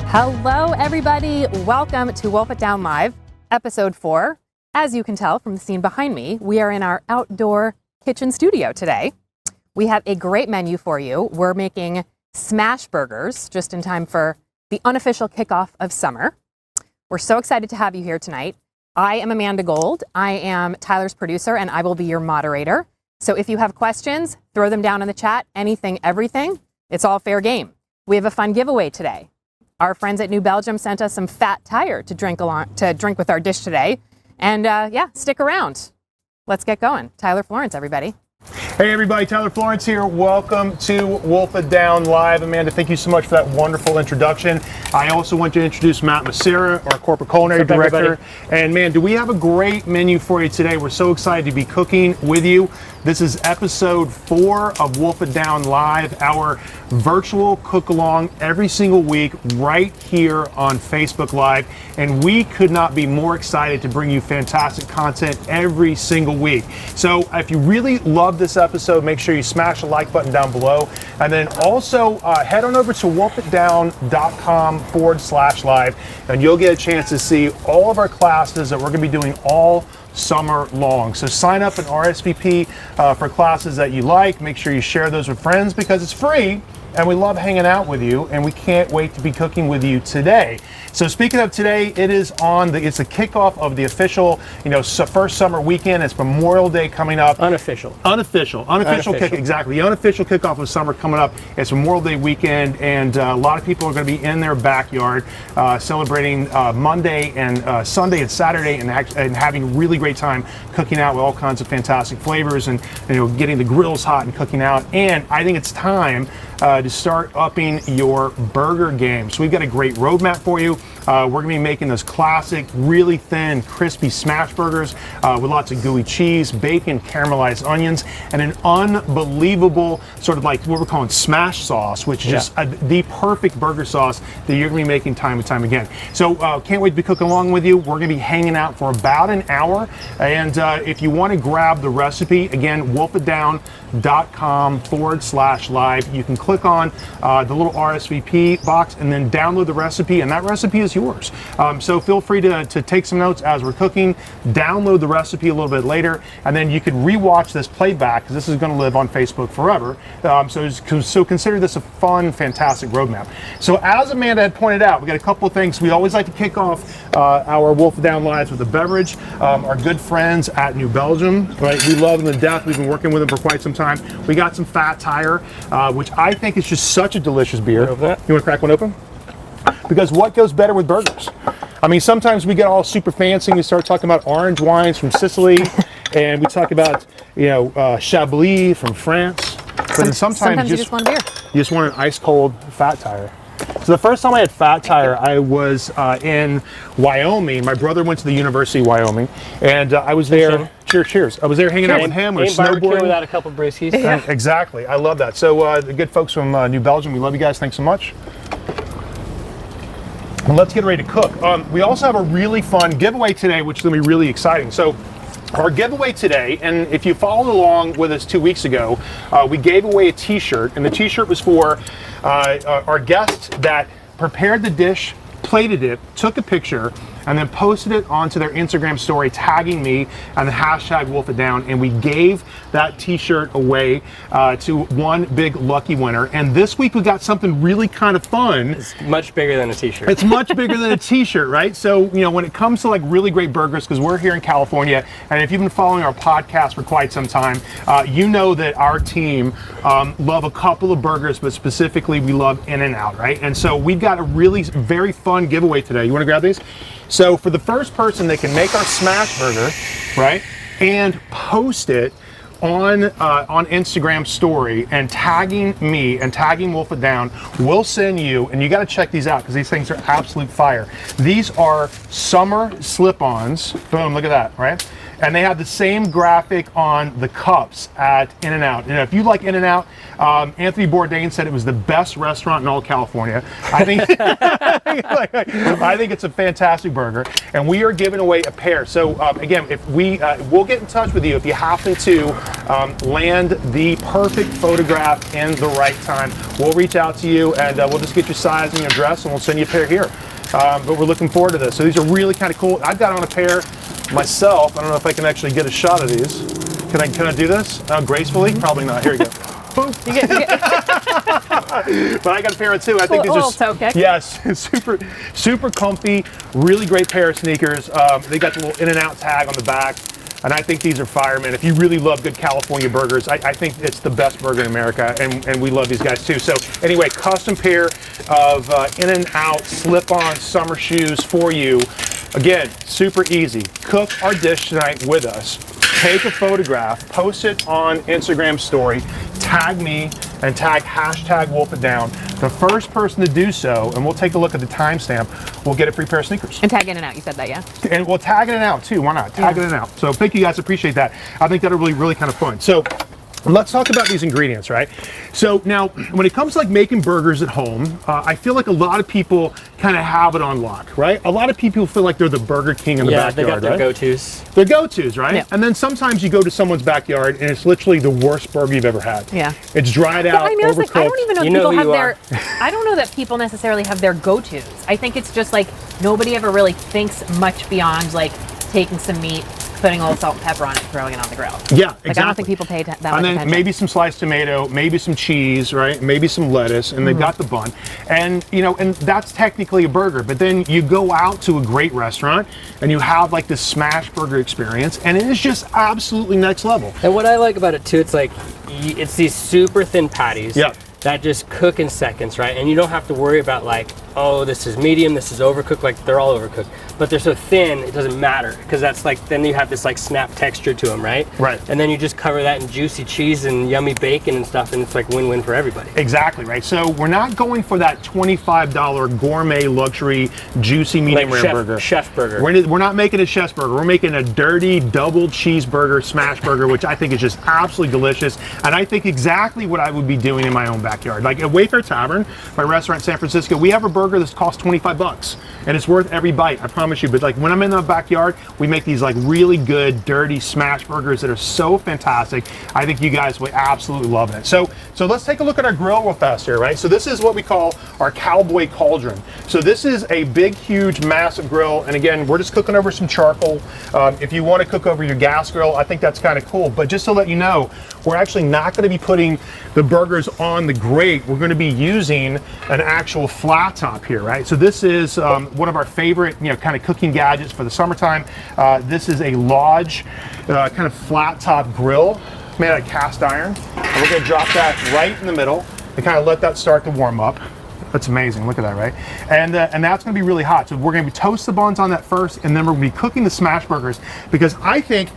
Hello, everybody. Welcome to Wolf It Down Live, episode 4. As you can tell from the scene behind me, we are in our outdoor kitchen studio today. We have a great menu for you. We're making smash burgers just in time for the unofficial kickoff of summer. We're so excited to have you here tonight. I am Amanda Gold. I am Tyler's producer, and I will be your moderator. So if you have questions, throw them down in the chat. Anything, everything. It's all fair game. We have a fun giveaway today. Our friends at New Belgium sent us some fat tire to drink with our dish today. And yeah, stick around. Let's get going. Tyler, Florence, everybody. Hey everybody, Tyler Florence here. Welcome to Wolf It Down Live. Amanda, thank you so much for that wonderful introduction. I also want to introduce Matt Macera, our corporate culinary director. Everybody? And man, do we have a great menu for you today. We're so excited to be cooking with you. This is episode 4 of Wolf It Down Live, our virtual cook-along every single week right here on Facebook Live. And we could not be more excited to bring you fantastic content every single week. So if you really love this episode, make sure you smash the like button down below. And then also head on over to wolfitdown.com/live and you'll get a chance to see all of our classes that we're going to be doing all summer long. So sign up and RSVP for classes that you like. Make sure you share those with friends because it's free and we love hanging out with you and we can't wait to be cooking with you today. So speaking of today, it's the kickoff of the official, first summer weekend. It's Memorial Day coming up. Unofficial kick, exactly. The unofficial kickoff of summer coming up. It's Memorial Day weekend, and a lot of people are going to be in their backyard celebrating Monday and Sunday and Saturday, and having a really great time cooking out with all kinds of fantastic flavors, and getting the grills hot and cooking out. And I think it's time to start upping your burger game. So we've got a great roadmap for you. We're going to be making those classic, really thin, crispy smash burgers with lots of gooey cheese, bacon, caramelized onions, and an unbelievable sort of like what we're calling smash sauce, which is just the perfect burger sauce that you're going to be making time and time again. So can't wait to be cooking along with you. We're going to be hanging out for about an hour. And if you want to grab the recipe, again, wolfitdown.com/live. You can click on the little RSVP box and then download the recipe, and that recipe is yours. So feel free to take some notes as we're cooking, download the recipe a little bit later, and then you can rewatch this playback because this is going to live on Facebook forever. So consider this a fun, fantastic roadmap. So as Amanda had pointed out, we got a couple of things. We always like to kick off our Wolf It Down Lives with a beverage. Our good friends at New Belgium, right? We love them to death. We've been working with them for quite some time. We got some fat tire, which I think is just such a delicious beer. You want to crack one open? Because what goes better with burgers? I mean, sometimes we get all super fancy and we start talking about orange wines from Sicily, and we talk about, Chablis from France. But then sometimes you just want a beer. You just want an ice cold fat tire. So the first time I had fat tire, I was in Wyoming. My brother went to the University of Wyoming, and I was there. Cheers. I was there hanging out with him. We were snowboarding. Without a couple brewskis. Yeah. Exactly. I love that. So the good folks from New Belgium, we love you guys. Thanks so much. Well, let's get ready to cook. We also have a really fun giveaway today, which is going to be really exciting. So our giveaway today, and if you followed along with us 2 weeks ago, we gave away a t-shirt, and the t-shirt was for our guest that prepared the dish, plated it, took a picture, and then posted it onto their Instagram story, tagging me and the hashtag Wolf It Down, and we gave that t-shirt away to one big lucky winner. And this week we got something really kind of fun. It's much bigger than a t-shirt. It's much bigger than a t-shirt, right? So, when it comes to like really great burgers, because we're here in California, and if you've been following our podcast for quite some time, you know that our team love a couple of burgers, but specifically we love In-N-Out, right? And so we've got a really very fun giveaway today. You want to grab these? So for the first person that can make our smash burger, right, and post it on Instagram story and tagging me and tagging Wolf It Down, we'll send you, and you got to check these out because these things are absolute fire. These are summer slip-ons. Boom, look at that, right? And they have the same graphic on the cups at In-N-Out. And if you like In-N-Out, Anthony Bourdain said it was the best restaurant in all California. I think I think it's a fantastic burger, and we are giving away a pair. So again, if we'll get in touch with you if you happen to land the perfect photograph in the right time. We'll reach out to you, and we'll just get your size and your address, and we'll send you a pair here. But we're looking forward to this. So these are really kind of cool. I've got on a pair myself. I don't know if I can actually get a shot of these. Can I do this gracefully? Probably not. Here we go. Boom. But I got a pair of two. I think these are toe kick. Yes, super comfy. Really great pair of sneakers. They got the little In-N-Out tag on the back. And I think these are fire, man. If you really love good California burgers, I think it's the best burger in America, and we love these guys too. So anyway, custom pair of In-N-Out slip-on summer shoes for you. Again, super easy. Cook our dish tonight with us. Take a photograph, post it on Instagram story, tag me, and tag #WolfItDown. The first person to do so, and we'll take a look at the timestamp, will get a free pair of sneakers. And tag In-N-Out, you said that, yeah? And we'll tag In-N-Out too, why not? Tag In-N-Out. So thank you guys, appreciate that. I think that'll really kind of fun. So let's talk about these ingredients, right? So now, when it comes to like making burgers at home, I feel like a lot of people kind of have it on lock, right? A lot of people feel like they're the Burger King in the backyard, they got their right? go-tos. Their go-tos, right? Yeah. And then sometimes you go to someone's backyard and it's literally the worst burger you've ever had. Yeah. It's dried out, I mean, I was like, I don't even know You if know people who have you their. I don't know that people necessarily have their go-tos. I think it's just like nobody ever really thinks much beyond like taking some meat, putting a little salt and pepper on it, and throwing it on the grill. Yeah, Like exactly. I don't think people pay that much And then attention. maybe some sliced tomato, maybe some cheese, right? Maybe some lettuce, and they've got the bun. And and that's technically a burger. But then you go out to a great restaurant and you have like this smash burger experience, and it is just absolutely next level. And what I like about it too, it's like, it's these super thin patties. Yeah. That just cook in seconds, right? And you don't have to worry about like, oh, this is medium, this is overcooked. Like they're all overcooked, but they're so thin it doesn't matter, because that's like, then you have this like snap texture to them, right? Right. And then you just cover that in juicy cheese and yummy bacon and stuff, and it's like win-win for everybody. Exactly, right? So we're not going for that $25 gourmet luxury juicy medium Like rare burger. chef burger. We're not making a chef's burger. We're making a dirty double cheeseburger smash burger, which I think is just absolutely delicious. And I think exactly what I would be doing in my own backyard. Like at Wayfair Tavern, my restaurant in San Francisco, we have a burger that costs $25, and it's worth every bite, I promise you. But like when I'm in the backyard, we make these like really good dirty smash burgers that are so fantastic. I think you guys will absolutely love it. So let's take a look at our grill real fast here, right? So this is what we call our cowboy cauldron. So this is a big, huge, massive grill, and again, we're just cooking over some charcoal. If you want to cook over your gas grill, I think that's kind of cool. But just to let you know, we're actually not going to be putting the burgers on the grate. We're going to be using an actual flat top here, right? So this is one of our favorite, kind of cooking gadgets for the summertime. This is a Lodge kind of flat top grill made out of cast iron. And we're going to drop that right in the middle and kind of let that start to warm up. That's amazing. Look at that, right? And that's going to be really hot. So we're going to toast the buns on that first, and then we're going to be cooking the smash burgers, because I think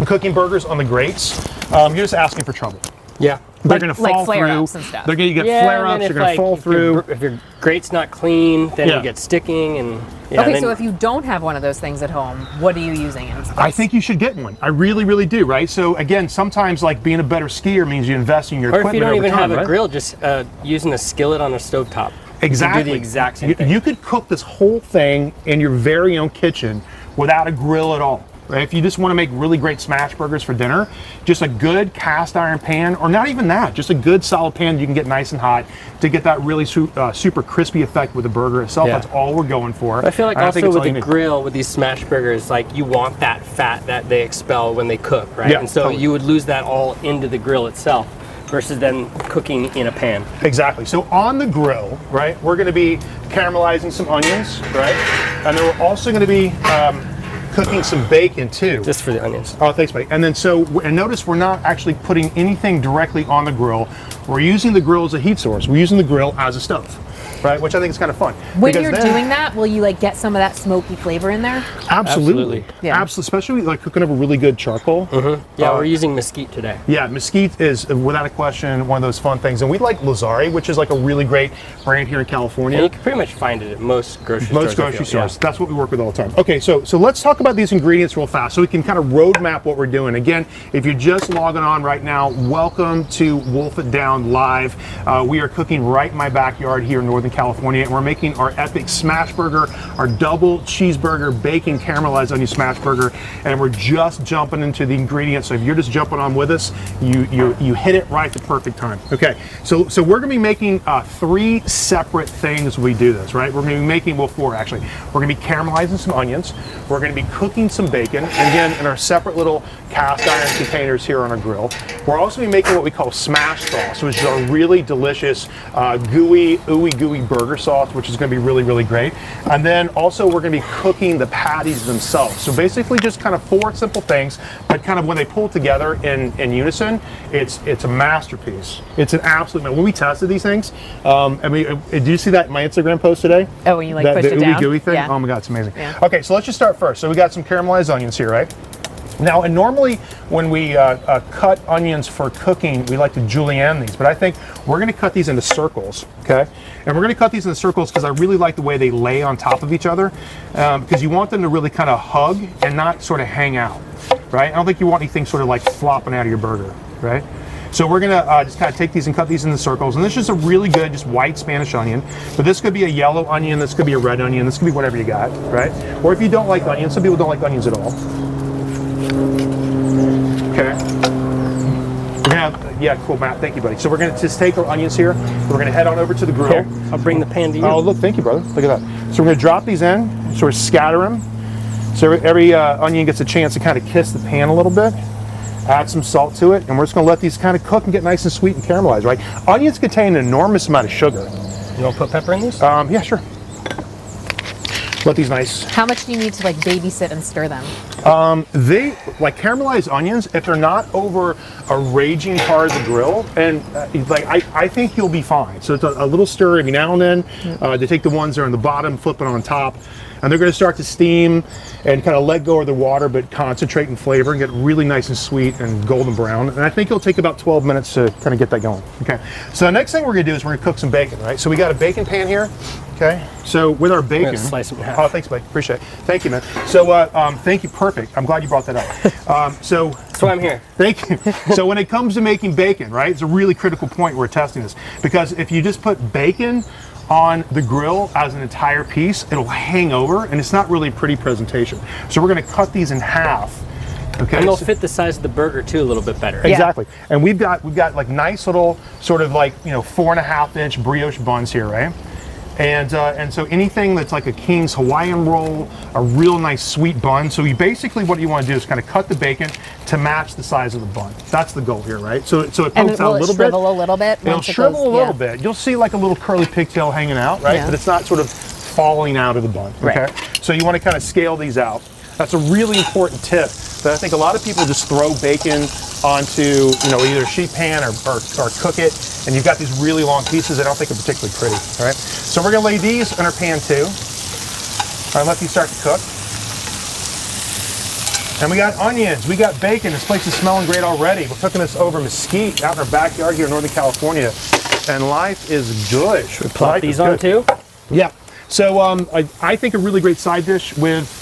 cooking burgers on the grates, you're just asking for trouble. Yeah. They're going to fall flare-ups through. and stuff. They're going to get Yeah, flare-ups. and They're if, going to fall through. If your grate's not clean, then Yeah. you get sticking, and yeah, Okay, then, so if you don't have one of those things at home, what are you using instead? I think you should get one. I really, really do, right? So again, sometimes like being a better skier means you invest in your or if equipment you don't over even time, have a right? grill, just using a skillet on a stovetop. Exactly. You can do the exact same thing. You could cook this whole thing in your very own kitchen without a grill at all. Right? If you just want to make really great smash burgers for dinner, just a good cast iron pan, or not even that, just a good solid pan you can get nice and hot to get that really super crispy effect with the burger itself. Yeah. That's all we're going for. I feel like And I think also it's with all you the need. grill, with these smash burgers, like you want that fat that they expel when they cook, right? Yeah, and so totally. you would lose that all into the grill itself versus then cooking in a pan. Exactly. So on the grill, right, we're going to be caramelizing some onions, right? And then we're also going to be cooking some bacon too. Just for the onions. Oh, thanks, buddy. And then and notice we're not actually putting anything directly on the grill. We're using the grill as a heat source. We're using the grill as a stove. right? Which I think is kind of fun. When Because you're then- doing that, will you like get some of that smoky flavor in there? Absolutely. Yeah. Absolutely. Especially like cooking over really good charcoal. Yeah, we're using mesquite today. Yeah, mesquite is without a question one of those fun things. And we like Lazari, which is like a really great brand here in California. And you can pretty much find it at most grocery stores. Most grocery I feel. stores. That's what we work with all the time. Okay, so let's talk about these ingredients real fast so we can kind of roadmap what we're doing. Again, if you're just logging on right now, welcome to Wolf It Down Live. We are cooking right in my backyard here in Northern California, and we're making our epic smash burger, our double cheeseburger, bacon caramelized onion smash burger, and we're just jumping into the ingredients. So if you're just jumping on with us, you hit it right at the perfect time. Okay, so we're gonna be making 3 separate things when we do this, right? We're gonna be making, well, 4 actually. We're gonna be caramelizing some onions. We're gonna be cooking some bacon, and again, in our separate little cast iron containers here on our grill. We're also gonna be making what we call smash sauce, which is our really delicious, gooey, ooey gooey burger sauce, which is gonna be really, really great. And then also we're gonna be cooking the patties themselves. So basically just kind of 4 simple things, but kind of when they pull together in unison, it's a masterpiece. It's an absolute, when we tested these things, I mean, did you see that in my Instagram post today? Oh, when you like That- pushed the it ooey down? gooey thing? Yeah. Oh my God, it's amazing. Yeah. Okay, so let's just start first. So we got some caramelized onions here, right? Now, and normally when we cut onions for cooking, we like to julienne these, but I think we're gonna cut these into circles, okay? And we're gonna cut these into circles because I really like the way they lay on top of each other, because you want them to really kind of hug and not sort of hang out, right? I don't think you want anything sort of like flopping out of your burger, right? So we're gonna just kind of take these and cut these into circles, and this is a really good, just white Spanish onion, but this could be a yellow onion, this could be a red onion, this could be whatever you got, right? Or if you don't like onions, some people don't like onions at all. Okay. We're gonna, yeah, cool, Matt. Thank you, buddy. So we're gonna just take our onions here. We're gonna head on over to the grill. Here, I'll bring the pan to you. Oh, look, thank you, brother. Look at that. So we're gonna drop these in, sort of scatter them. So every onion gets a chance to kind of kiss the pan a little bit. Add some salt to it, and we're just gonna let these kind of cook and get nice and sweet and caramelized, right? Onions contain an enormous amount of sugar. You want to put pepper in these? Yeah, sure. Let these nice. How much do you need to like babysit and stir them? They, like caramelized onions, if they're not over a raging part of the grill, and like I think you'll be fine. So it's a little stir every now and then. They take the ones that are on the bottom, flip it on top, and they're going to start to steam and kind of let go of the water, but concentrate in flavor and get really nice and sweet and golden brown. And I think it'll take about 12 minutes to kind of get that going. Okay. So the next thing we're going to do is we're going to cook some bacon, right? So we got a bacon pan here. Okay. So with our bacon, slice them in half. Oh, thanks, buddy. Appreciate it. Thank you, man. So thank you. Perfect. I'm glad you brought that up. So That's why I'm here. thank you. So when it comes to making bacon, right, it's a really critical point we're testing this, because if you just put bacon on the grill as an entire piece, it'll hang over, and it's not really a pretty presentation. So we're going to cut these in half. Okay. And they'll fit the size of the burger too a little bit better. Exactly. And we've got like nice little sort of like 4.5-inch brioche buns here, right? And so anything that's like a King's Hawaiian roll, a real nice sweet bun. So basically what you want to do is kind of cut the bacon to match the size of the bun. That's the goal here, right? So it And pokes will out a it little bit. shrivel a little bit? It'll once it shrivel goes- a little bit. You'll see like a little curly pigtail hanging out, right? Yeah. But it's not sort of falling out of the bun, okay? Right. So you want to kind of scale these out. That's a really important tip that I think a lot of people just throw bacon onto, either a sheet pan or cook it, and you've got these really long pieces. I don't think are particularly pretty, all right? So we're gonna lay these in our pan too. All right, let these start to cook. And we got onions, we got bacon. This place is smelling great already. We're cooking this over mesquite out in our backyard here in Northern California, and life is good. Should we Plop these on too? Yeah. So I think a really great side dish with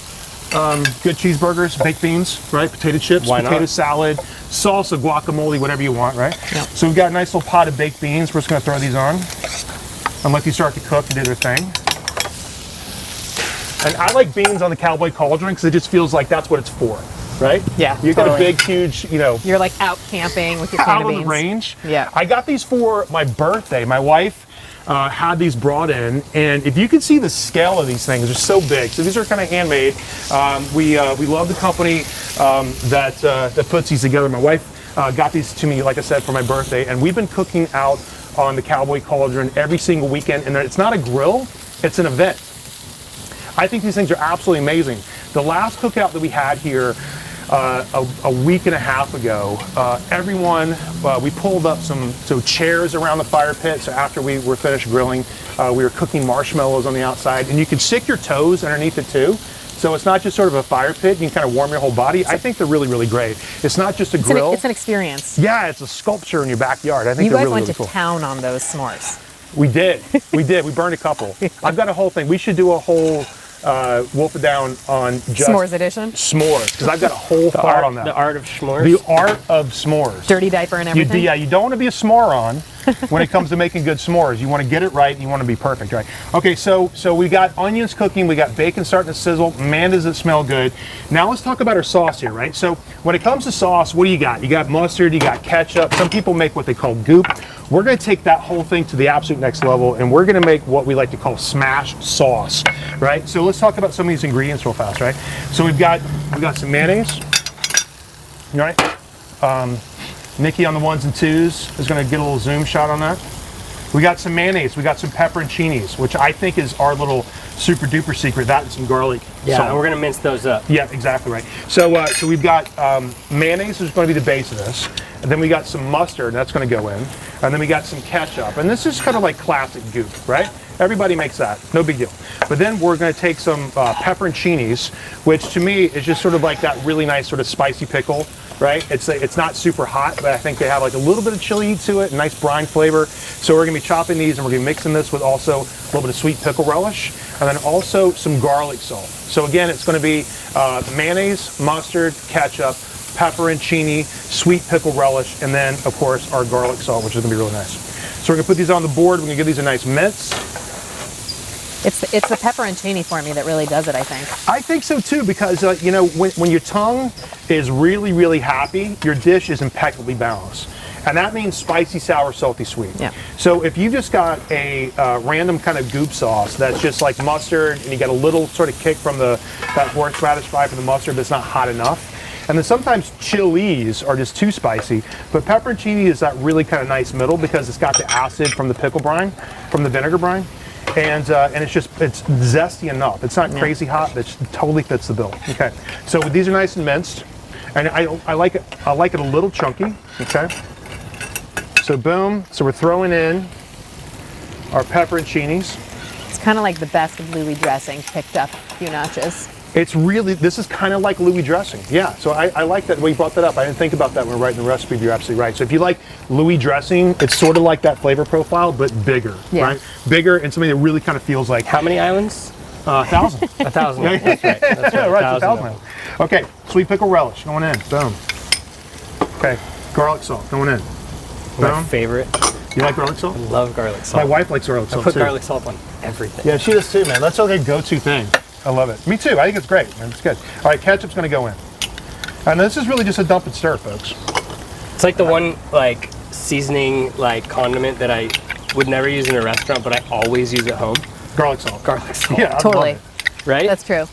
good cheeseburgers, baked beans, right? Potato chips, Why not? potato salad, salsa, guacamole, whatever you want, right? Yep. So we've got a nice little pot of baked beans. We're just gonna throw these on and let these start to cook and do their thing. And I like beans on the cowboy cauldron because it just feels like that's what it's for, right? Yeah, You've got a totally. big, huge, You're like out camping with your can out of on beans. the range. Yeah. I got these for my birthday. My wife had these brought in, and if you can see the scale of these things, they're so big. So these are kind of handmade. We love the company that puts these together. My wife got these to me, like I said, for my birthday, and we've been cooking out on the cowboy cauldron every single weekend. And it's not a grill; it's an event. I think these things are absolutely amazing. The last cookout that we had here, a week and a half ago, everyone, we pulled up some chairs around the fire pit. So after we were finished grilling, we were cooking marshmallows on the outside, and you can stick your toes underneath it too. So it's not just sort of a fire pit, you can kind of warm your whole body. I think they're really, really great. It's not just a grill. It's an experience. Yeah, it's a sculpture in your backyard. I think You they're guys really, went really to cool. town on those s'mores. We did. We burned a couple. I've got a whole thing. We should do a whole Wolf It Down on just S'mores edition. s'mores, because I've got a whole thought on that. The art of s'mores. The art of s'mores. Dirty diaper and everything. You don't want to be a s'moron when it comes to making good s'mores. You want to get it right and you want to be perfect, right? Okay, so we got onions cooking, we got bacon starting to sizzle. Man, does it smell good. Now let's talk about our sauce here, right? So when it comes to sauce, what do you got? You got mustard, you got ketchup. Some people make what they call goop. We're going to take that whole thing to the absolute next level, and we're going to make what we like to call smash sauce, right? So let's talk about some of these ingredients real fast, right? So we've got some mayonnaise, right? Nikki on the ones and twos is going to get a little zoom shot on that. We got some mayonnaise, we got some pepperoncinis, which I think is our little super duper secret. That and some garlic. Yeah, salt. and we're gonna mince those up. Yeah, exactly right. So we've got mayonnaise is going to be the base of this. And then we got some mustard, that's going to go in. And then we got some ketchup. And this is kind of like classic goop, right? Everybody makes that, no big deal. But then we're going to take some pepperoncinis, which to me is just sort of like that really nice sort of spicy pickle, right? It's not super hot, but I think they have like a little bit of chili to it, a nice brine flavor. So we're going to be chopping these, and we're going to be mixing this with also a little bit of sweet pickle relish, and then also some garlic salt. So again, it's going to be mayonnaise, mustard, ketchup, pepperoncini, sweet pickle relish, and then of course our garlic salt, which is going to be really nice. So we're going to put these on the board. We're going to give these a nice mince. It's the pepperoncini for me that really does it, I think. I think so too, because you know, when your tongue is really, really happy, your dish is impeccably balanced. And that means spicy, sour, salty, sweet. Yeah. So if you just got a random kind of goop sauce that's just like mustard, and you get a little sort of kick from that horseradish vibe from the mustard, but it's not hot enough. And then sometimes chilies are just too spicy, but pepperoncini is that really kind of nice middle, because it's got the acid from the pickle brine, from the vinegar brine. And it's zesty enough. It's not crazy hot, but it totally fits the bill. Okay, so these are nice and minced, and I like it a little chunky. Okay, so boom. So we're throwing in our pepperoncinis. It's kind of like the best of Louis dressing picked up a few notches. This is kind of like Louis dressing. Yeah, so I like that way you brought that up. I didn't think about that when writing the recipe, but you're absolutely right. So if you like Louis dressing, it's sort of like that flavor profile, but bigger, right? Bigger, and something that really kind of feels like... How many islands? 1,000. 1,000. That's right. That's right. Right, 1,000. Okay, sweet pickle relish going in. Boom. Okay, garlic salt going in. My Boom. favorite. You like garlic salt? I love garlic salt. My wife likes garlic I salt put too. garlic salt on everything. Yeah, she does too, man. That's like a go-to thing. I love it. Me too. I think it's great. It's good. All right, ketchup's going to go in. And this is really just a dump and stir, folks. It's like the one like seasoning like condiment that I would never use in a restaurant, but I always use at home. Garlic salt. Garlic salt. Yeah, I Totally. love it. Right? That's true.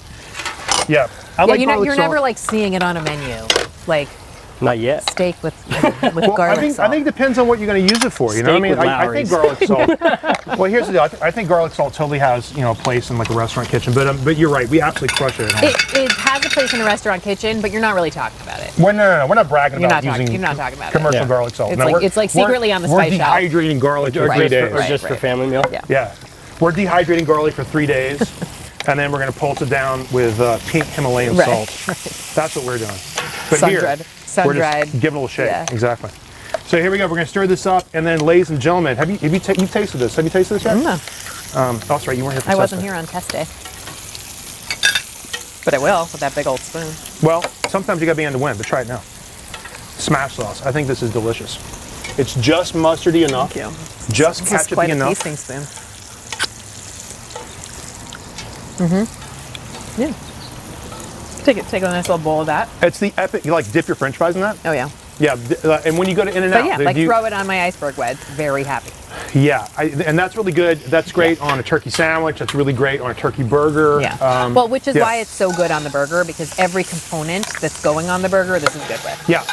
Yeah, I like garlic you're salt. never like seeing it on a menu, like Not yet. steak with Well, garlic salt. I think it depends on what you're going to use it for. You know what I Steak mean? with I think Lowry's. garlic salt. Well, here's the deal. I think garlic salt totally has a place in like a restaurant kitchen. But you're right. We absolutely crush it at home. It has a place in a restaurant kitchen, but you're not really talking about it. Well, no. We're not bragging You're about not talking- using you're not talking about it. commercial Yeah. garlic salt. It's No, like- we're- it's like we're- secretly on the spice We're shelf. dehydrating garlic for Or 3 just days. for, or just for family meal. Yeah. Yeah. We're dehydrating garlic for 3 days, and then we're going to pulse it down with pink Himalayan Right, salt. That's what we're doing. But Sun-dried. here, Sun-dried. we're just giving it a little shake. Yeah. Exactly. So here we go. We're going to stir this up, and then, ladies and gentlemen, you've tasted this? Have you tasted this yet? No, Oh, that's right. You weren't here for I test wasn't day. here on test day. But I will with that big old spoon. Well, sometimes you got to be in to win, but try it now. Smash sauce. I think this is delicious. It's just mustardy enough. Thank you. Just This is ketchupy quite a enough. tasting spoon. Yeah. Take a nice little bowl of that. It's the epic. You like dip your French fries in that? Oh yeah. Yeah. And when you go to In-N-Out, But yeah, they like do- throw it on my iceberg wedge. Very happy. Yeah, and that's really good. That's great on a turkey sandwich. That's really great on a turkey burger. Yeah. Well, which is yeah. why it's so good on the burger, because every component that's going on the burger, this is good with. Yeah,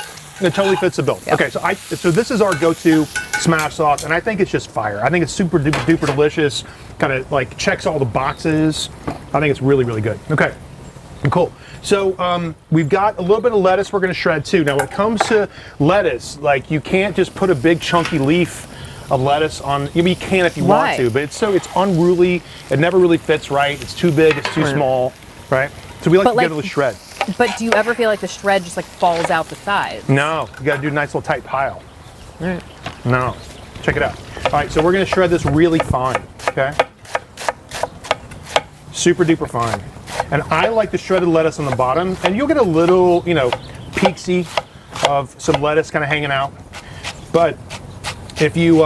it totally fits the bill. Yeah. Okay, so this is our go-to smash sauce, and I think it's just fire. I think it's super duper delicious. Kind of like checks all the boxes. I think it's really, really good. Okay, Cool. So we've got a little bit of lettuce we're going to shred too. Now when it comes to lettuce, like you can't just put a big chunky leaf of lettuce on. I mean, you can if you want to, but it's unruly. It never really fits right. It's too big. It's too small, right? So we like to get it with shred. But do you ever feel like the shred just like falls out the sides? No, you got to do a nice little tight pile. All right. No, check it out. All right, so we're going to shred this really fine. Okay. Super duper fine. And I like the shredded lettuce on the bottom, and you'll get a little, you know, peaksy of some lettuce kind of hanging out. But if you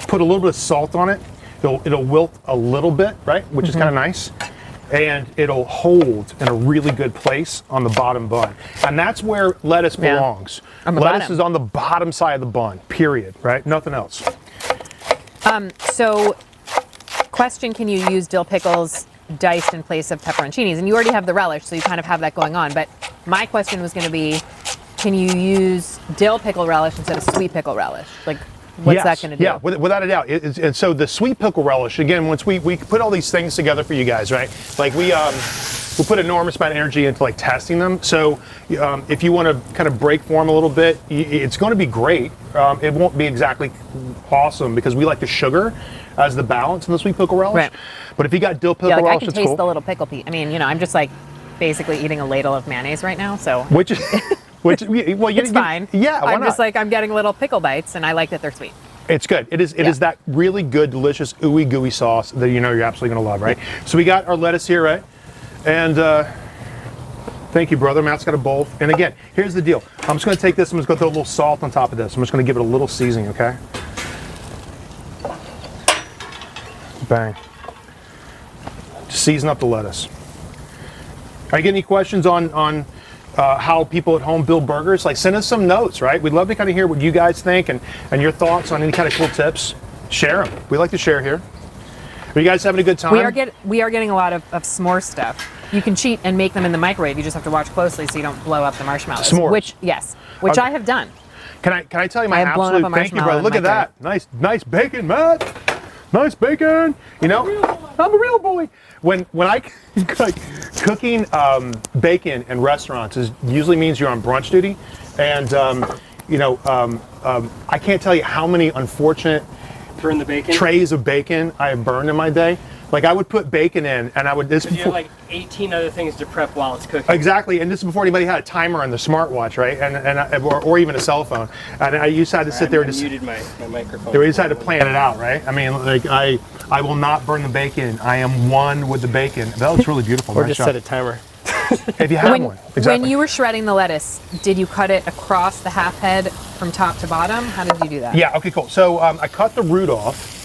put a little bit of salt on it, it'll wilt a little bit, right? Which is kind of nice. And it'll hold in a really good place on the bottom bun. And that's where lettuce belongs. Lettuce is on the bottom side of the bun, period, right? Nothing else. So, question, can you use dill pickles diced in place of pepperoncinis? And you already have the relish, so you kind of have that going on. But my question was going to be, can you use dill pickle relish instead of sweet pickle relish? Like, what's that going to do? Yeah, without a doubt. And so the sweet pickle relish, again, once we put all these things together for you guys, right? Like we put an enormous amount of energy into like testing them. So if you want to kind of break form a little bit, it's going to be great. It won't be exactly awesome because we like the sugar as the balance in the sweet pickle relish. Right. But if you got dill pickle Yeah, like relish, I can it's taste cool. the little pickle piece. I mean, you know, I'm just like basically eating a ladle of mayonnaise right now, so. Which well, It's fine. Yeah, why I'm not? just like, I'm getting little pickle bites, and I like that they're sweet. It's good. It is that really good, delicious, ooey gooey sauce that you know you're absolutely going to love, right? So we got our lettuce here, right? And thank you, brother. Matt's got a bowl. And again, here's the deal. I'm just going to take this. I'm just going to throw a little salt on top of this. I'm just going to give it a little seasoning, okay? Bang. Just season up the lettuce. Are you getting any questions on how people at home build burgers? Like, send us some notes, right? We'd love to kind of hear what you guys think and your thoughts on any kind of cool tips. Share them. We like to share here. Are you guys having a good time? We are getting a lot of s'more stuff. You can cheat and make them in the microwave. You just have to watch closely so you don't blow up the marshmallows. S'mores. Which I have done. Can I tell you my I have blown absolute up a thank you, marshmallow brother? Look in at my that. Nice bacon, Matt. Nice bacon. You know, I'm a real boy. When I like cooking bacon in restaurants usually means you're on brunch duty, and I can't tell you how many unfortunate Burn the bacon? trays of bacon I have burned in my day. Like I would put bacon in, and I would this. You have like 18 other things to prep while it's cooking. Exactly, and this is before anybody had a timer on the smartwatch, right? Or even a cell phone. And I used to have to sit there and just muted my microphone. we just had to plan it out, right? I mean, like I will not burn the bacon. I am one with the bacon. That looks really beautiful. Or Nice just job. set a timer. If you have one. Exactly. When you were shredding the lettuce, did you cut it across the half head from top to bottom? How did you do that? Yeah. Okay. Cool. So I cut the root off.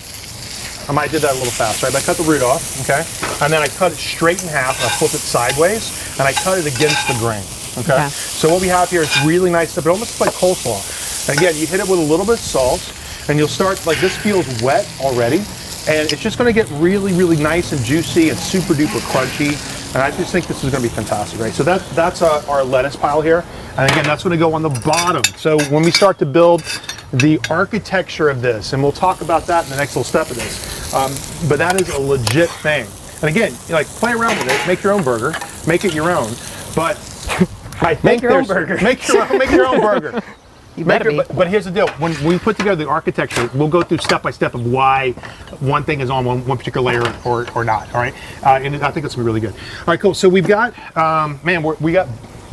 I might did that a little fast, right? But I cut the root off, okay? And then I cut it straight in half, and I flip it sideways, and I cut it against the grain, okay? So what we have here is really nice stuff. It almost looks like coleslaw. And again, you hit it with a little bit of salt, and you'll start, like this feels wet already, and it's just gonna get really, really nice and juicy and super duper crunchy. And I just think this is gonna be fantastic, right? So that's our lettuce pile here. And again, that's gonna go on the bottom. So when we start to build the architecture of this, and we'll talk about that in the next little step of this, but that is a legit thing. And again, play around with it, make your own burger, make it your own. But I think Make your own burger. Make your own burger. You better be. But here's the deal. When we put together the architecture, we'll go through step by step of why one thing is on one particular layer or not. All right, and I think it's gonna be really good. All right, cool. So we've got, we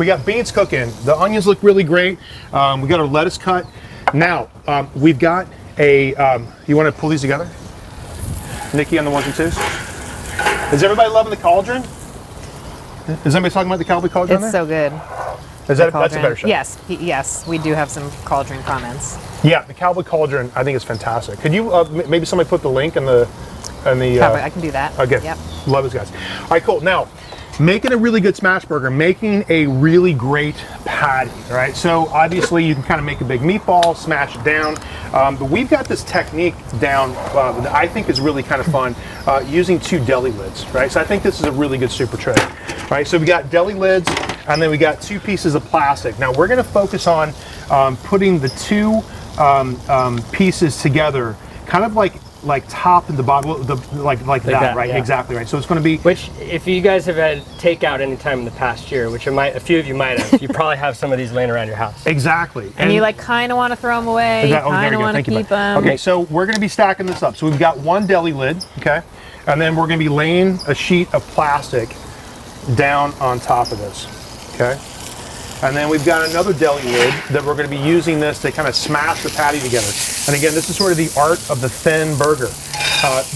got beans cooking. The onions look really great. We got our lettuce cut. Now we've got a. You want to pull these together, Nikki, on the ones and twos? Is everybody loving the cauldron? Is anybody talking about the cowboy cauldron? It's so good. That's a better shot. Yes, we do have some cauldron comments. Yeah, the cowboy cauldron I think is fantastic. Could you maybe somebody put the link in the I can do that. Okay. Yep. Love those guys. All right, cool. Now, making a really good smash burger, making a really great patty, all right? So obviously you can kind of make a big meatball, smash it down, but we've got this technique down that I think is really kind of fun, using 2 deli lids, right? So I think this is a really good super trick, right? So we got deli lids, and then we got 2 pieces of plastic. Now we're gonna focus on putting the 2 pieces together, kind of like like top and the bottom, like that, right? Yeah. Exactly right. So it's going to be. Which, if you guys have had takeout any time in the past year, which a few of you might have, you probably have some of these laying around your house. Exactly. And you like kind of want to throw them away. You kind of want to keep them. Okay, so we're going to be stacking this up. So we've got one deli lid, okay, and then we're going to be laying a sheet of plastic down on top of this, okay. And then we've got another deli lid that we're going to be using this to kind of smash the patty together. And again, this is sort of the art of the thin burger.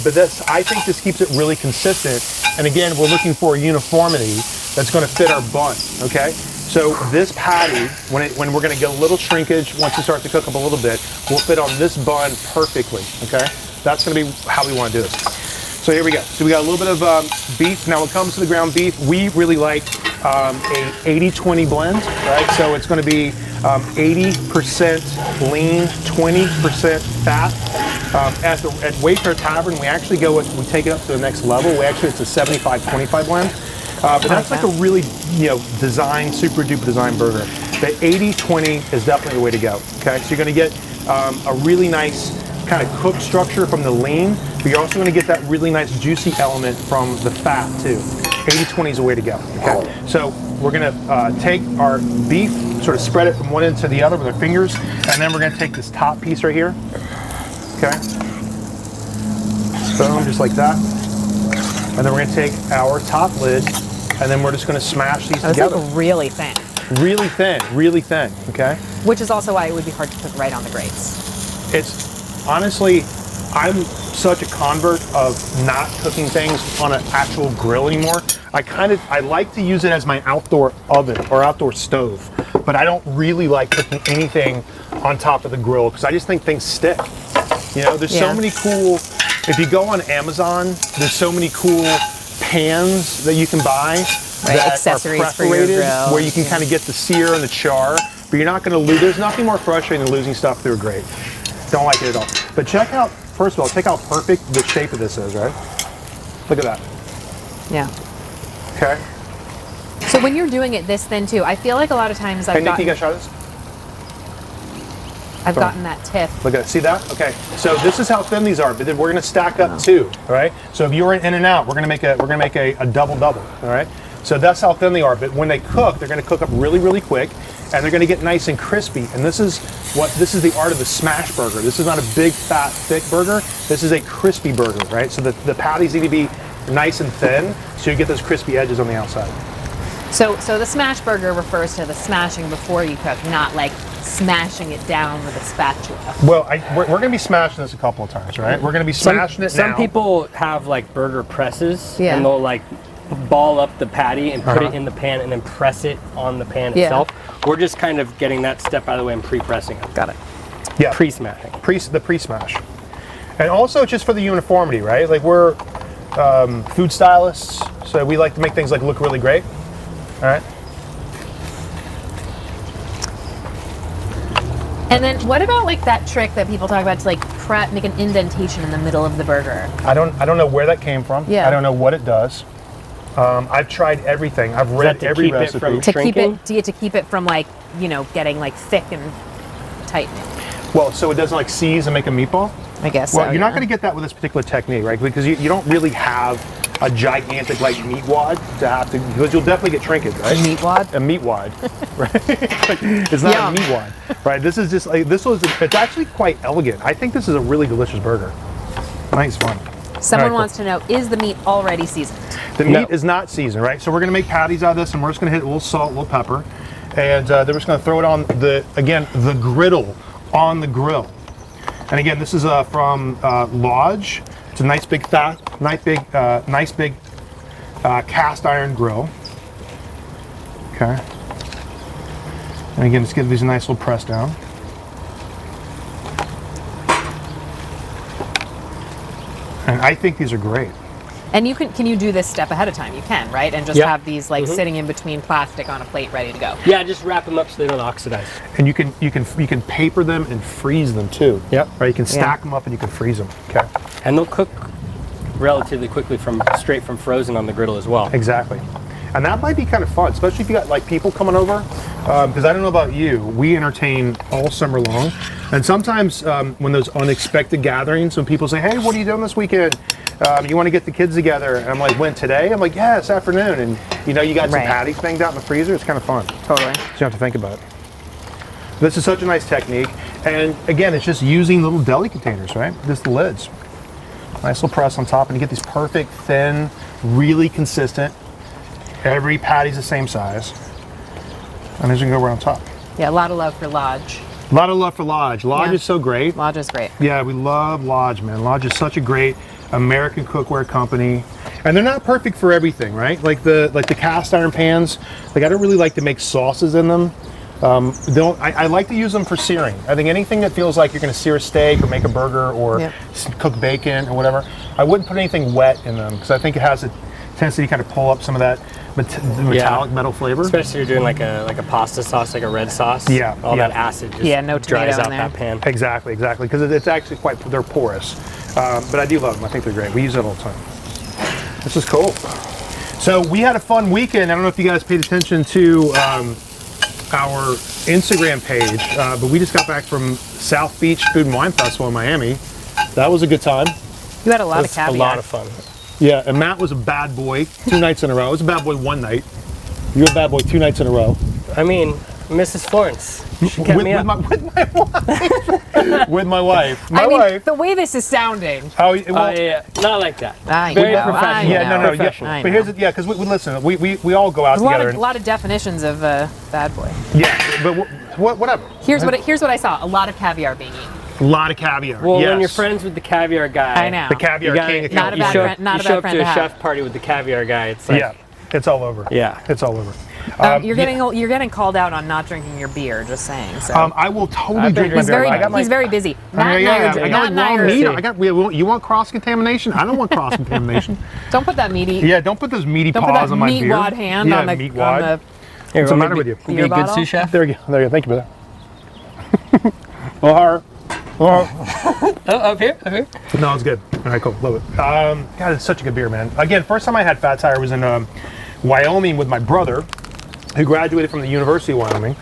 But I think this keeps it really consistent. And again, we're looking for a uniformity that's going to fit our bun, okay? So this patty, when we're going to get a little shrinkage, once it starts to cook up a little bit, will fit on this bun perfectly, okay? That's going to be how we want to do this. So here we go. So we got a little bit of beef. Now when it comes to the ground beef, we really like a 80-20 blend, right? So it's going to be 80% lean, 20% fat. At Wayfair Tavern, we actually we take it up to the next level. It's a 75-25 blend. But that's like a really, super duper design burger. The 80-20 is definitely the way to go, okay? So you're going to get a really nice kind of cooked structure from the lean, but you're also going to get that really nice juicy element from the fat too. 80-20 is the way to go, okay? So we're going to take our beef, sort of spread it from one end to the other with our fingers, and then we're going to take this top piece right here, okay? Boom, just like that. And then we're going to take our top lid, and then we're just going to smash these together. Like really thin. Really thin, okay? Which is also why it would be hard to cook right on the grates. Honestly, I'm such a convert of not cooking things on an actual grill anymore. I like to use it as my outdoor oven or outdoor stove, but I don't really like cooking anything on top of the grill because I just think things stick. There's so many cool, if you go on Amazon, there's so many cool pans that you can buy that accessories are for your perforated, grill. where you can kind of get the sear and the char, but you're not going to lose. There's nothing more frustrating than losing stuff through a grate. Don't like it at all. But check out, first of all, check how perfect the shape of this is, right? Look at that. Yeah. Okay. So when you're doing it this thin too, I feel like a lot of times I've Nikki, you guys try this? gotten that tip. Look at it. See that? Okay. So this is how thin these are, but then we're going to stack up two. All right. So if you were in and out, we're going to make a double. All right. So that's how thin they are. But when they cook, they're going to cook up really quick, and they're going to get nice and crispy. And this is the art of the smash burger. This is not a big, fat, thick burger. This is a crispy burger, right? So the patties need to be nice and thin, so you get those crispy edges on the outside. So the smash burger refers to the smashing before you cook, not like smashing it down with a spatula. Well, we're going to be smashing this a couple of times, right? We're going to be smashing it now. Some people have like burger presses, Yeah. and they'll like ball up the patty and put it in the pan and then press it on the pan itself. We're just kind of getting that step out of the way and pre-pressing it. Got it. Yeah. Pre-smashing. The pre-smash. And also just for the uniformity, right? Like we're food stylists, so we like to make things like look really great. All right. And then what about like that trick that people talk about to like make an indentation in the middle of the burger? I don't know where that came from. Yeah. I don't know what it does. I've tried everything. I've read every recipe. To keep it from like, getting like thick and tightening. Well, so it doesn't like seize and make a meatball? I guess Well, so, you're not going to get that with this particular technique, right? Because you don't really have a gigantic like meat wad to have to, because you'll definitely get shrinkage, right? A meat wad? A meat wad, right? It's not Yum. a meat wad, right? This is just like, it's actually quite elegant. I think this is a really delicious burger. Nice fun. Someone wants to know, is the meat already seasoned? The meat is not seasoned, right? So we're going to make patties out of this, and we're just going to hit a little salt, a little pepper, and then we're just going to throw it on the griddle on the grill. And again, this is from Lodge. It's a nice big cast iron grill. Okay. And again, just give these a nice little press down. And I think these are great. And can you do this step ahead of time? You can, right? And just have these like sitting in between plastic on a plate ready to go. Yeah, just wrap them up so they don't oxidize. And you can paper them and freeze them too. Yep. Right. You can stack them up and you can freeze them. Okay. And they'll cook relatively quickly straight from frozen on the griddle as well. Exactly. And that might be kind of fun, especially if you got like people coming over. Because I don't know about you, we entertain all summer long. And sometimes when those unexpected gatherings, when people say, hey, what are you doing this weekend? You want to get the kids together? And I'm like, when, today? I'm like, yeah, it's afternoon. And you know, you got some patties banged out in the freezer. It's kind of fun. Totally. So you have to think about it. This is such a nice technique. And again, it's just using little deli containers, right? Just the lids. Nice little press on top, and you get these perfect, thin, really consistent. Every patty's the same size. And as you can go right on top. Yeah, a lot of love for Lodge. A lot of love for Lodge. Lodge is so great. Lodge is great. Yeah, we love Lodge, man. Lodge is such a great American cookware company. And they're not perfect for everything, right? Like the cast iron pans, like I don't really like to make sauces in them. I like to use them for searing. I think anything that feels like you're going to sear a steak or make a burger or cook bacon or whatever, I wouldn't put anything wet in them because I think it has a tendency to kind of pull up some of that metallic metal flavor. Especially if you're doing like a pasta sauce, like a red sauce. Yeah. All that acid just no dries tomato out in there. that pan. Exactly, because it's actually they're porous. But I do love them. I think they're great. We use it all the time. This is cool. So we had a fun weekend. I don't know if you guys paid attention to our Instagram page, but we just got back from South Beach Food and Wine Festival in Miami. That was a good time. You had a lot of caviar. A lot of fun. Yeah, and Matt was a bad boy 2 nights in a row. I was a bad boy one night. You were a bad boy 2 nights in a row. I mean, Mrs. Florence. She kept me up. With my wife. My I mean, wife. the way this is sounding. Oh, Yeah, not like that. Very professional. Yeah, no, Professional. yeah. But here's it. Yeah, because we listen. We all go out together. A lot of definitions of bad boy. Yeah, but whatever. Here's what I saw. A lot of caviar being eaten. A lot of caviar. Well, yes. when you're friends with the caviar guy, I know. The caviar king. Of Not a bad friend. Not a show bad up friend to to a have. chef party with the caviar guy. It's like, Yeah, it's all over. Yeah. It's all over. You're getting called out on not drinking your beer. Just saying. So I will totally drink my beer. He's very busy. I got raw meat. Don't You want cross contamination? I don't want cross contamination. put that meaty. Yeah, don't put those meaty Don't put paws that on my meat beer. wad hand on the. meat wad. On Here, What's the matter with you? Be a good bottle? sous chef. There you go. Thank you, brother. Oh, up here. No, it's good. All right, cool. Love it. God, it's such a good beer, man. Again, first time I had Fat Tire was in Wyoming with my brother, who graduated from the University of Wyoming.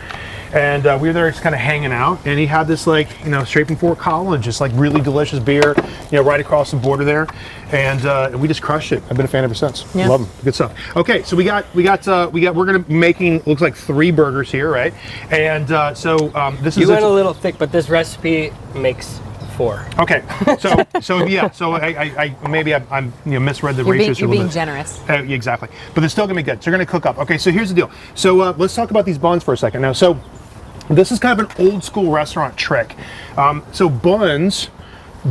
And we were there just kind of hanging out, and he had this straight from Fort Collins, just like really delicious beer, right across the border there, and we just crushed it. I've been a fan ever since. Yeah. Love them, good stuff. Okay, so we're gonna be making looks like 3 burgers here, right? And this is You went a little thick, but this recipe makes 4. okay. So yeah, so I maybe I'm misread the ratios a You're little being bit. generous. Exactly, but they're still gonna be good. So you're gonna cook up. Okay, so here's the deal. So let's talk about these buns for a second now. So this is kind of an old school restaurant trick. So buns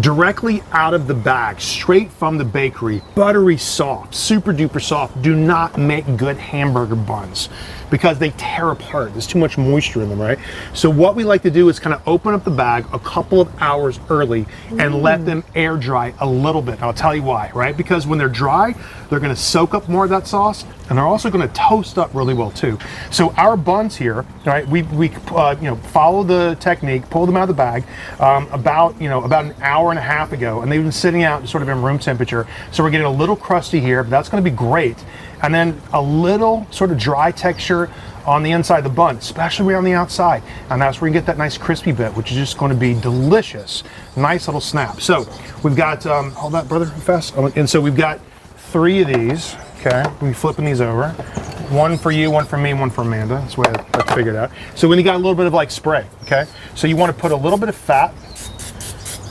directly out of the bag, straight from the bakery, buttery soft, super duper soft, do not make good hamburger buns because they tear apart. There's too much moisture in them, right? So what we like to do is kind of open up the bag a couple of hours early and let them air dry a little bit. And I'll tell you why, right? Because when they're dry, they're gonna soak up more of that sauce, and they're also gonna toast up really well too. So our buns here, right, we follow the technique, pull them out of the bag about an hour and a half ago, and they've been sitting out sort of in room temperature. So we're getting a little crusty here, but that's gonna be great. And then a little sort of dry texture on the inside of the bun, especially around the outside. And that's where you get that nice crispy bit, which is just going to be delicious. Nice little snap. So we've got, hold that, brother, fast. And so we've got 3 of these, okay? We're flipping these over. 1 for you, 1 for me, 1 for Amanda. That's the way I figured out. So when you got a little bit of spray, okay? So you want to put a little bit of fat,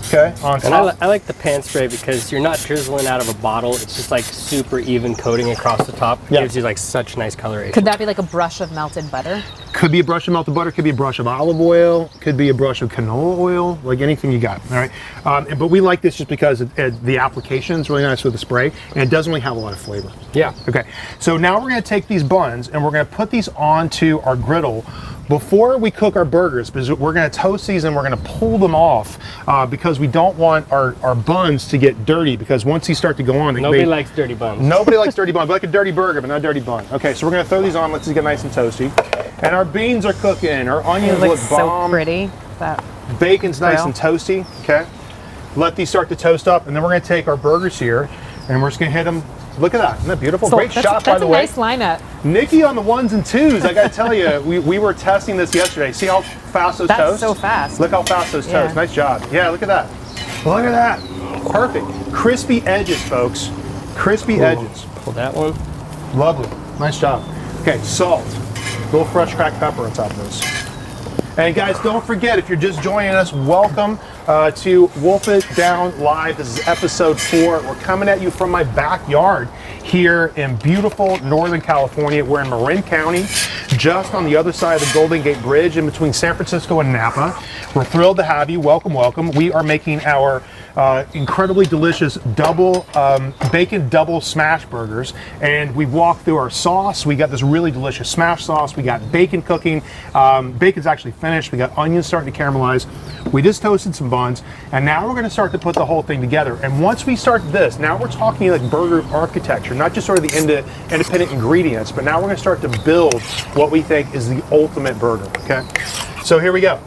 okay, on top. And I like the pan spray because you're not drizzling out of a bottle. It's just like super even coating across the top. It gives you such nice coloration. Could that be like a brush of melted butter? Could be a brush of melted butter, could be a brush of olive oil, could be a brush of canola oil, like anything you got, all right? But we like this just because the application is really nice with the spray, and it doesn't really have a lot of flavor. Yeah. Okay, so now we're gonna take these buns and we're gonna put these onto our griddle before we cook our burgers, because we're gonna toast these and we're gonna pull them off because we don't want our buns to get dirty, because once these start to go on, Nobody likes dirty buns. Nobody likes dirty buns. We like a dirty burger, but not a dirty bun. Okay, so we're gonna throw these on, let these get nice and toasty. And our beans are cooking, our onions look bomb. So pretty. That Bacon's nice and toasty, okay? Let these start to toast up, and then we're gonna take our burgers here, and we're just gonna hit them Look at that. Isn't that beautiful? So Great shot, by the way. That's a nice lineup. Nikki on the 1s and 2s. I got to tell you, we were testing this yesterday. See how fast those That's toast? so fast. Look how fast those Yeah. toast. Nice job. Yeah, look at that. Look at that. Perfect. Crispy edges, folks. Crispy edges. Pull that one. Lovely. Nice job. Okay, salt. A little fresh cracked pepper on top of this. And guys, don't forget, if you're just joining us, welcome to Wolf It Down Live. This is episode 4. We're coming at you from my backyard here in beautiful Northern California. We're in Marin County, just on the other side of the Golden Gate Bridge in between San Francisco and Napa. We're thrilled to have you. Welcome, welcome. We are making our incredibly delicious bacon double smash burgers, and we walked through our sauce. We got this really delicious smash sauce. We got bacon cooking. Bacon's actually finished. We got onions starting to caramelize. We just toasted some buns, and now we're going to start to put the whole thing together. And once we start this, now we're talking like burger architecture, not just sort of the independent ingredients, but now we're going to start to build what we think is the ultimate burger. Okay, so here we go.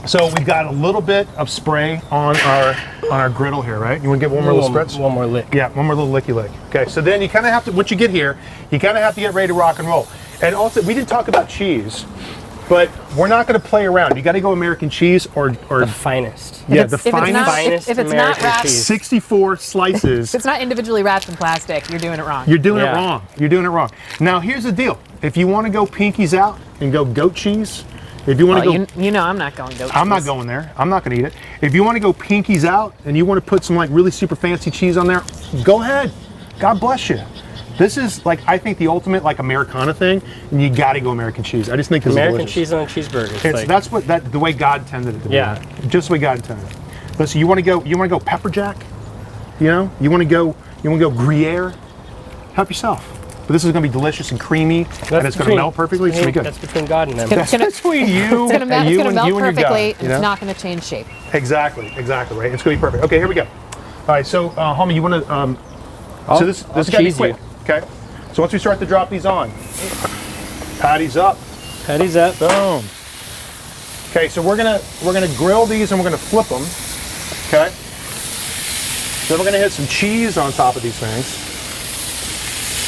So we've got a little bit of spray on our griddle here, right? You want to give one more little spritz? One more lick. Yeah, one more little licky lick. Okay, so then you kind of have to, once you get here, you kind of have to get ready to rock and roll. And also, we didn't talk about cheese, but we're not going to play around. You got to go American cheese or The finest. yeah, the finest. Finest if it's not American wrapped, cheese. 64 slices. if it's not individually wrapped in plastic, you're doing it wrong. You're doing it Yeah. wrong. You're doing it wrong. Now here's the deal. If you want to go pinkies out and go goat cheese, if you want to Well, go, you know I'm not going goat I'm not cheese. going there. I'm not going to eat it. If you want to go pinkies out and you want to put some like really super fancy cheese on there, go ahead. God bless you. This is like, I think the ultimate like Americana thing, and you got to go American cheese. I just think this American is delicious. cheese on a cheeseburger. It's It's, like, that's what the way God intended it to be. Yeah. Just the way God intended it. Listen, you want to go pepper jack? You know, you want to go Gruyere? Help yourself. But this is going to be delicious and creamy, and it's going to melt perfectly. It's going to be good. That's between God and them. It's gonna- between you It's going and to you and melt you and your God. perfectly, and you know? it's not going to change shape. Exactly, right. It's going to be perfect. Okay, here we go. All right, so homie, you want to? So this I'll is going to be cheese quick. you. Okay. So once we start to drop these on, patties up. Patties up. Boom. Okay, so we're gonna grill these and we're gonna flip them. Okay. Then we're gonna hit some cheese on top of these things,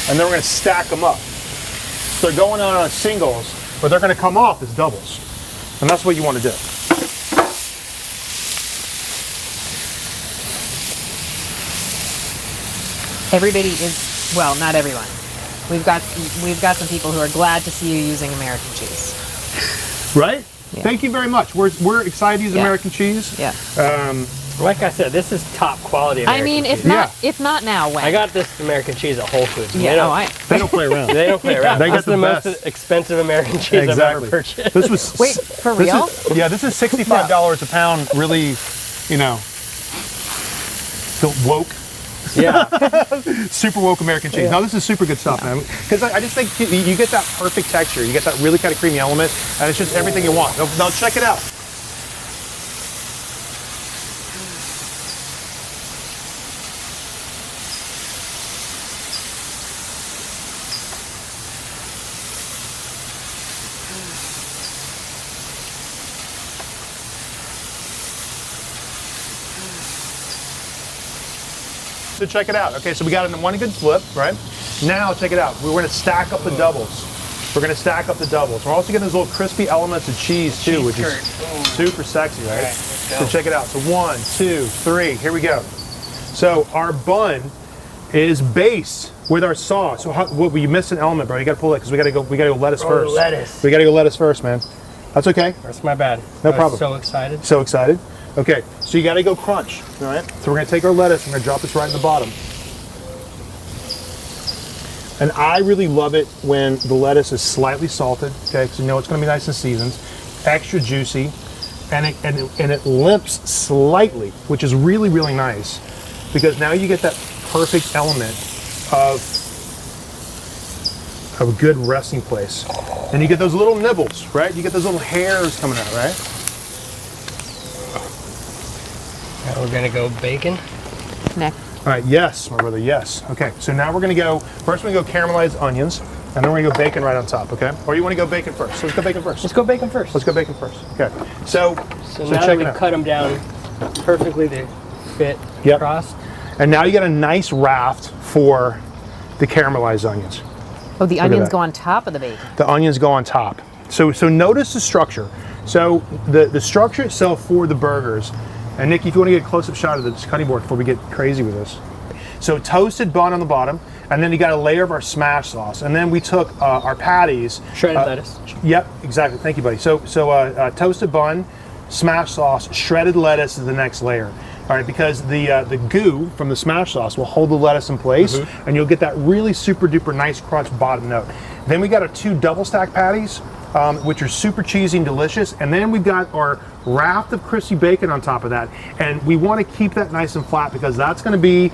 and then we're gonna stack them up. So they're going on singles, but they're gonna come off as doubles, and that's what you want to do. Everybody is, well, not everyone. We've got some people who are glad to see you using American cheese. Right? Yeah. Thank you very much. We're excited to use Yeah. American cheese. Yeah. Like I said, this is top quality American I mean, cheese. if not now, when? I got this American cheese at Whole Foods. and Yeah. They don't, They don't play around. they don't play around. They got That's the the most best. expensive American cheese I've ever purchased. This was Wait, for this real? is- yeah, this is $65 a pound. Really, you know, feel woke. Yeah. Super woke American cheese. No, this is super good stuff, man. Because I just think you get that perfect texture. You get that really kind of creamy element, and it's just everything you want. Now check it out. So check it out. Okay, so we got one good flip, right? Now check it out. We're going to stack up the doubles. We're going to stack up the doubles. We're also getting those little crispy elements of cheese too, which is super sexy, right? So check it out. So 1, 2, 3. Here we go. So our bun is based with our sauce. So you missed an element, bro. You got to pull it because we got to go lettuce first. lettuce. We got to go lettuce first, man. That's okay. That's my bad. No I was problem. so excited. So excited. Okay, so you got to go crunch, all right? So we're going to take our lettuce and we're going to drop this right in the bottom. And I really love it when the lettuce is slightly salted, okay? Because you know it's going to be nice and seasoned, extra juicy, and it limps slightly, which is really, really nice, because now you get that perfect element of a good resting place. And you get those little nibbles, right? You get those little hairs coming out, right? Now we're gonna go bacon. Nick. All right, yes, my brother, yes. Okay, so now we're gonna go, first we're gonna go caramelized onions, and then we're gonna go bacon right on top, okay? Or you wanna go bacon first? So let's go bacon first. Let's go bacon first. Let's go bacon first, okay. So So now check that it we've out. cut them down perfectly to fit Yep. across. And now you get a nice raft for the caramelized onions. Oh, the onions go on top of the bacon. The onions go on top. So notice the structure. So the structure itself for the burgers, and Nick, if you want to get a close-up shot of this cutting board before we get crazy with this. So toasted bun on the bottom, and then you got a layer of our smash sauce, and then we took our patties. Shredded lettuce. Yep, exactly. Thank you, buddy. So toasted bun, smash sauce, shredded lettuce is the next layer. All right, because the goo from the smash sauce will hold the lettuce in place, and you'll get that really super duper nice crunch bottom note. Then we got our 2 double stack patties, which are super cheesy and delicious, and then we've got our raft of crispy bacon on top of that, and we want to keep that nice and flat because that's going to be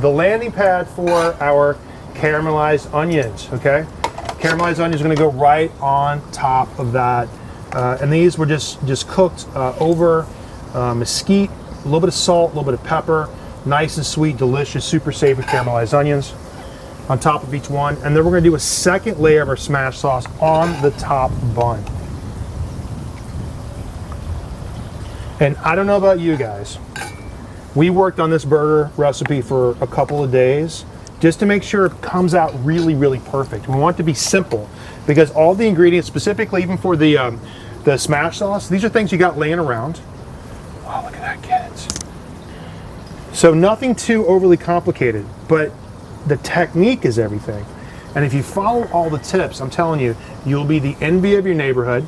the landing pad for our caramelized onions. Okay, caramelized onions are going to go right on top of that, and these were just cooked over mesquite. A little bit of salt, a little bit of pepper, nice and sweet, delicious, super safe with caramelized onions on top of each one. And then we're gonna do a second layer of our smash sauce on the top bun. And I don't know about you guys, we worked on this burger recipe for a couple of days just to make sure it comes out really, really perfect. We want it to be simple because all the ingredients, specifically even for the smash sauce, these are things you got laying around. Wow, look at that, kids. So nothing too overly complicated, but the technique is everything. And if you follow all the tips, I'm telling you, you'll be the envy of your neighborhood.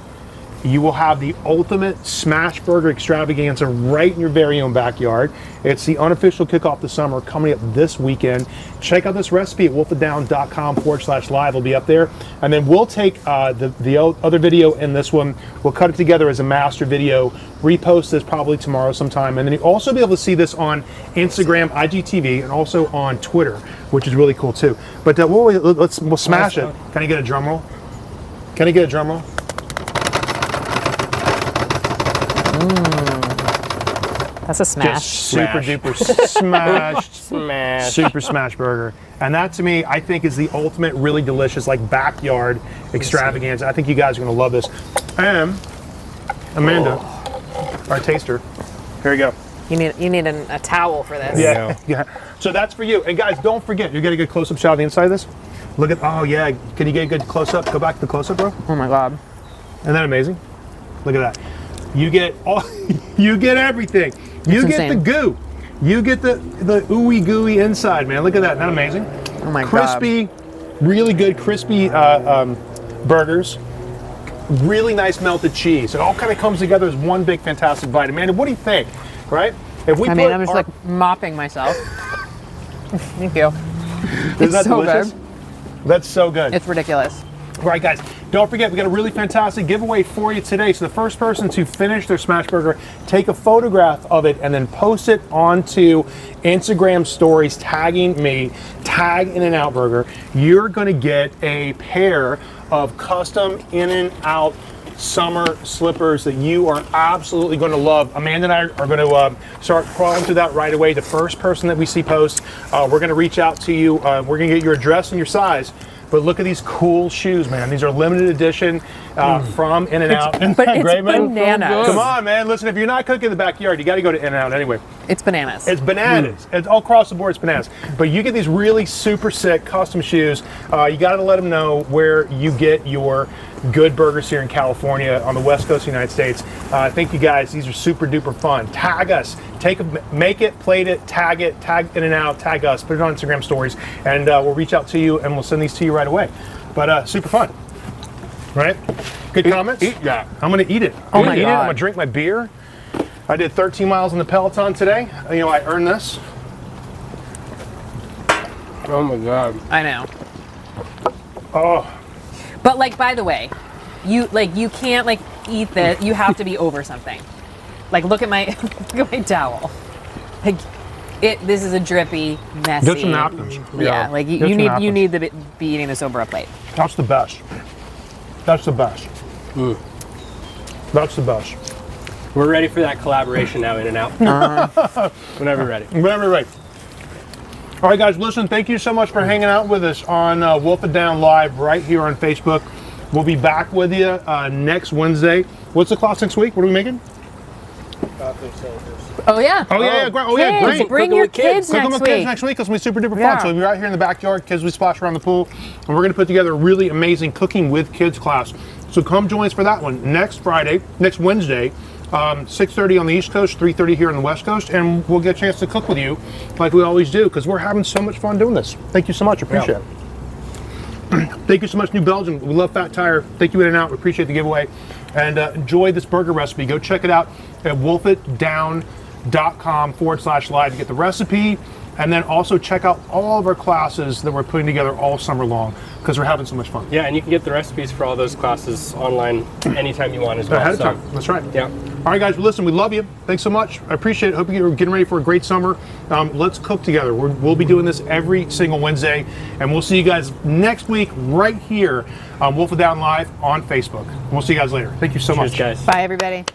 You will have the ultimate smash burger extravaganza right in your very own backyard. It's the unofficial kickoff to summer coming up this weekend. Check out this recipe at wolfitdown.com/live. It'll be up there. And then we'll take the other video and this one, we'll cut it together as a master video, repost this probably tomorrow sometime. And then you'll also be able to see this on Instagram, IGTV, and also on Twitter, which is really cool too. But we'll smash it. Can I get a drum roll? Can I get a drum roll? That's a smash. Just super duper smashed, super smash burger. And that to me, I think is the ultimate really delicious, like backyard extravaganza. I think you guys are gonna love this. And Amanda, our taster, here you go. You need a towel for this. Yeah. So that's for you. And guys, don't forget, you're getting a close-up shot of the inside of this. Look at, oh yeah, can you get a good close-up? Go back to the close-up, bro. Oh my God. Isn't that amazing? Look at that. You get all, you get everything. You get insane. the goo. You get the ooey gooey inside, man. Look at that. Isn't that amazing? Oh my God. Crispy, really good crispy burgers. Really nice melted cheese. It all kind of comes together as one big fantastic bite. Amanda, what do you think? Right? If we I'm just like mopping myself. Thank you. Isn't that so delicious? good. That's so good. It's ridiculous. All right, guys, don't forget, we got a really fantastic giveaway for you today. So the first person to finish their smash burger, take a photograph of it and then post it onto Instagram stories, tagging me, tag In-N-Out Burger. You're gonna get a pair of custom In-N-Out summer slippers that you are absolutely going to love. Amanda and I are going to start crawling through that right away. The first person that we see post, we're going to reach out to you. We're going to get your address and your size. But look at these cool shoes, man. These are limited edition from In-N-Out. But it's bananas. Come on, man. Listen, if you're not cooking in the backyard, you got to go to In-N-Out anyway. It's bananas. It's bananas. It's all across the board, it's bananas. But you get these really super sick custom shoes. You got to let them know where you get your good burgers here in California on the West Coast of the United States. Thank you guys. These are super duper fun. Tag us. Make it, plate it, tag In-N-Out, tag us, put it on Instagram stories, and we'll reach out to you and we'll send these to you right away. But super fun. Right? Good comments? Eat that. I'm going to eat it. Oh my God. I'm going to drink my beer. I did 13 miles on the Peloton today. You know, I earned this. Oh my God. I know. Oh. But like, by the way, you can't like eat this. You have to be over something. Like, look at my towel. Like, this is a drippy, messy. Get some napkins. Yeah, like you need to be eating this over a plate. That's the best. That's the best. That's the best. We're ready for that collaboration now, In-N-Out. Whenever you're ready. Whenever you're ready. All right, guys, listen, thank you so much for hanging out with us on Wolf It Down Live right here on Facebook. We'll be back with you next Wednesday. What's the class next week? What are we making? Oh yeah. Oh yeah, great. Oh yeah, Kids, great. bring Cooking your with kids. kids Cooking next with kids week. next week. It's gonna be super duper Yeah. fun. So we'll be right here in the backyard, kids we splash around the pool, and we're gonna put together a really amazing cooking with kids class. So come join us for that one next Wednesday, 6:30 on the East Coast, 3:30 here on the West Coast, and we'll get a chance to cook with you like we always do because we're having so much fun doing this. Thank you so much. Appreciate it. Thank you so much, New Belgium. We love Fat Tire. Thank you, In-N-Out. We appreciate the giveaway. And enjoy this burger recipe. Go check it out at wolfitdown.com/live to get the recipe. And then also check out all of our classes that we're putting together all summer long because we're having so much fun. Yeah, and you can get the recipes for all those classes online anytime you want as well. Ahead of time. That's right. Yeah. All right, guys. Well, listen, we love you. Thanks so much. I appreciate it. Hope you're getting ready for a great summer. Let's cook together. We'll be doing this every single Wednesday. And we'll see you guys next week right here on Wolf It Down Live on Facebook. We'll see you guys later. Thank you so Cheers, much. guys. Bye everybody.